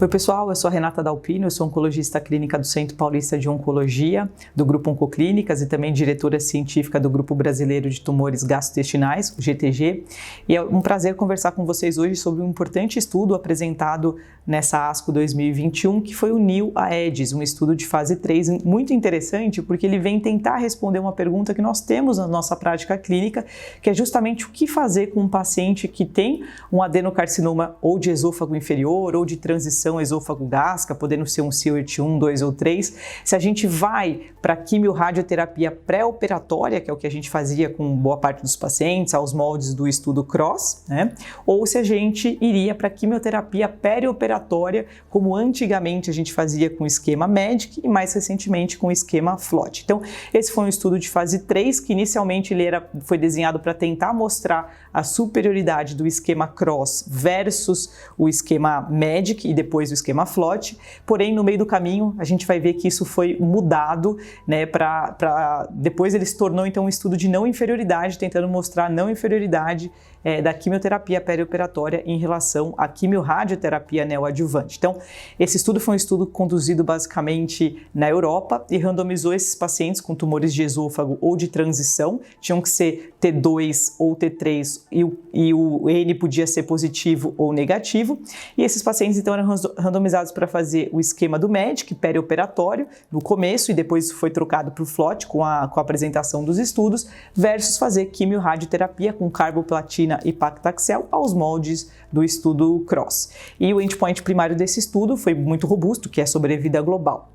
Oi pessoal, eu sou a Renata Dalpino, eu sou oncologista clínica do Centro Paulista de Oncologia, do Grupo Oncoclínicas e também diretora científica do Grupo Brasileiro de Tumores Gastrointestinais, o GTG, e é um prazer conversar com vocês hoje sobre um importante estudo apresentado nessa ASCO 2021, que foi o NIL-AEDS, um estudo de fase 3 muito interessante, porque ele vem tentar responder uma pergunta que nós temos na nossa prática clínica, que é justamente o que fazer com um paciente que tem um adenocarcinoma ou de esôfago inferior ou de transição esôfago-gástrica, podendo ser um CIRT 1, 2 ou 3, se a gente vai para quimio-radioterapia pré-operatória, que é o que a gente fazia com boa parte dos pacientes, aos moldes do estudo CROSS, né? Ou se a gente iria para quimioterapia perioperatória, como antigamente a gente fazia com o esquema MEDIC e mais recentemente com o esquema FLOT. Então, esse foi um estudo de fase 3, que inicialmente ele foi desenhado para tentar mostrar a superioridade do esquema CROSS versus o esquema MEDIC e depois o esquema FLOT, porém no meio do caminho a gente vai ver que isso foi mudado, né, depois ele se tornou então um estudo de não inferioridade, tentando mostrar a não inferioridade da quimioterapia perioperatória em relação à quimiorradioterapia neoadjuvante. Então, esse estudo foi um estudo conduzido basicamente na Europa e randomizou esses pacientes com tumores de esôfago ou de transição, tinham que ser T2 ou T3 e o N podia ser positivo ou negativo, e esses pacientes então eram randomizados para fazer o esquema do MEDIC perioperatório no começo e depois foi trocado para o FLOT com a apresentação dos estudos, versus fazer quimiorradioterapia com carboplatina e paclitaxel aos moldes do estudo CROSS. E o endpoint primário desse estudo foi muito robusto, que é sobrevida global.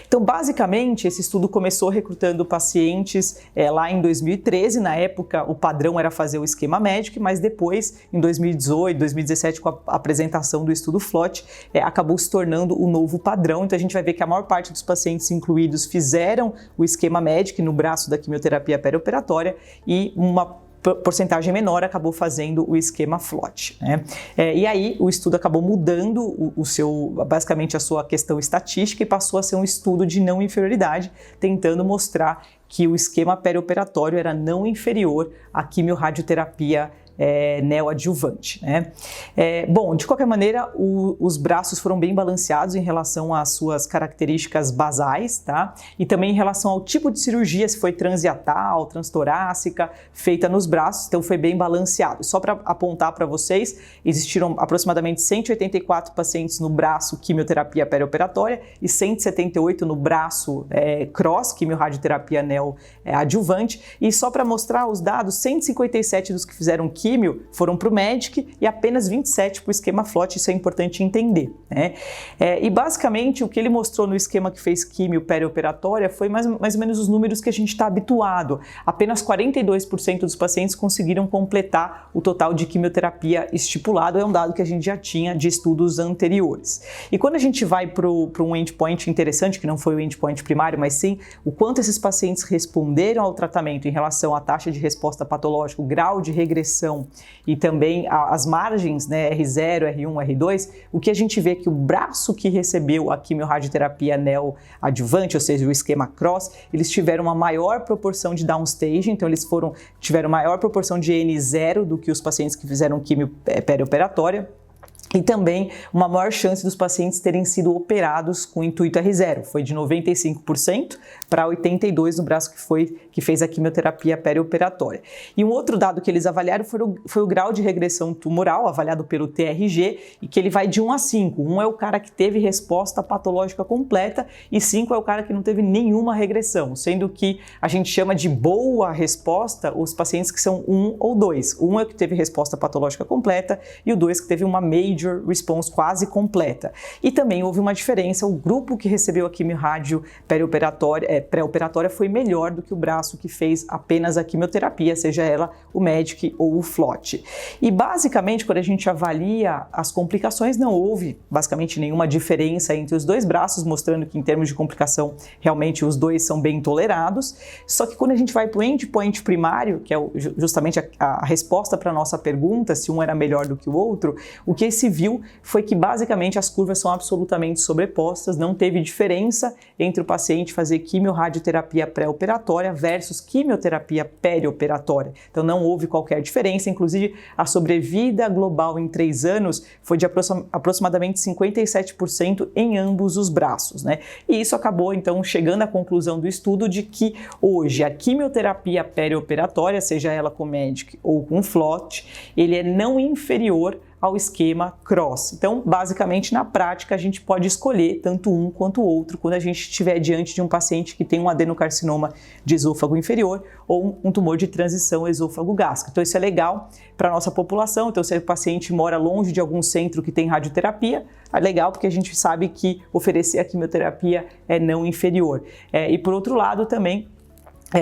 Então, basicamente, esse estudo começou recrutando pacientes lá em 2013, na época o padrão era fazer o esquema MEDIC, mas depois, em 2018, 2017, com a apresentação do estudo FLOT, acabou se tornando o novo padrão. Então, a gente vai ver que a maior parte dos pacientes incluídos fizeram o esquema MEDIC no braço da quimioterapia perioperatória e uma porcentagem menor acabou fazendo o esquema FLOT, né? E aí o estudo acabou mudando basicamente a sua questão estatística e passou a ser um estudo de não inferioridade, tentando mostrar que o esquema perioperatório era não inferior à quimiorradioterapia neoadjuvante, né? Bom, de qualquer maneira, os braços foram bem balanceados em relação às suas características basais, tá? E também em relação ao tipo de cirurgia, se foi transhiatal, transtorácica, feita nos braços, então foi bem balanceado. Só para apontar para vocês, existiram aproximadamente 184 pacientes no braço quimioterapia perioperatória e 178 no braço CROSS, quimiorradioterapia neoadjuvante, e só para mostrar os dados, 157 dos que fizeram químio foram para o MEDIC e apenas 27 para o esquema FLOT, isso é importante entender, né? E basicamente o que ele mostrou no esquema que fez químio perioperatória foi mais ou menos os números que a gente está habituado. Apenas 42% dos pacientes conseguiram completar o total de quimioterapia estipulado, é um dado que a gente já tinha de estudos anteriores. E quando a gente vai para um endpoint interessante, que não foi o endpoint primário, mas sim o quanto esses pacientes responderam ao tratamento em relação à taxa de resposta patológica, o grau de regressão e também as margens, né, R0, R1, R2, o que a gente vê é que o braço que recebeu a quimiorradioterapia neoadjuvante, ou seja, o esquema CROSS, eles tiveram uma maior proporção de downstage, então eles tiveram maior proporção de N0 do que os pacientes que fizeram quimio perioperatória. E também uma maior chance dos pacientes terem sido operados com intuito R0, foi de 95% para 82% no braço que fez a quimioterapia perioperatória. E um outro dado que eles avaliaram foi o grau de regressão tumoral, avaliado pelo TRG, e que ele vai de 1 a 5. 1 é o cara que teve resposta patológica completa e 5 é o cara que não teve nenhuma regressão, sendo que a gente chama de boa resposta os pacientes que são 1 ou 2. 1 é o que teve resposta patológica completa e o 2 que teve uma major response quase completa. E também houve uma diferença, o grupo que recebeu a quimio-rádio pré-operatória foi melhor do que o braço que fez apenas a quimioterapia, seja ela o MEDIC ou o FLOT. E basicamente, quando a gente avalia as complicações, não houve basicamente nenhuma diferença entre os dois braços, mostrando que em termos de complicação, realmente os dois são bem tolerados. Só que quando a gente vai para o endpoint primário, que é justamente a resposta para a nossa pergunta, se um era melhor do que o outro, o que se viu foi que basicamente as curvas são absolutamente sobrepostas, não teve diferença entre o paciente fazer quimio-radioterapia pré-operatória versus quimioterapia perioperatória. Então não houve qualquer diferença, inclusive a sobrevida global em 3 anos foi de aproximadamente 57% em ambos os braços, né? E isso acabou então chegando à conclusão do estudo de que hoje a quimioterapia perioperatória, seja ela com MEDIC ou com FLOT, ele é não inferior ao esquema CROSS. Então, basicamente, na prática, a gente pode escolher tanto um quanto o outro quando a gente estiver diante de um paciente que tem um adenocarcinoma de esôfago inferior ou um tumor de transição esôfago-gástrico. Então, isso é legal para a nossa população. Então, se o paciente mora longe de algum centro que tem radioterapia, é legal porque a gente sabe que oferecer a quimioterapia é não inferior. E, por outro lado, também,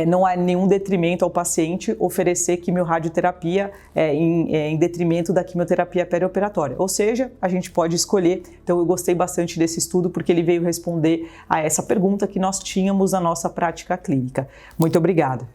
não há nenhum detrimento ao paciente oferecer quimiorradioterapia em detrimento da quimioterapia perioperatória. Ou seja, a gente pode escolher. Então eu gostei bastante desse estudo porque ele veio responder a essa pergunta que nós tínhamos na nossa prática clínica. Muito obrigada.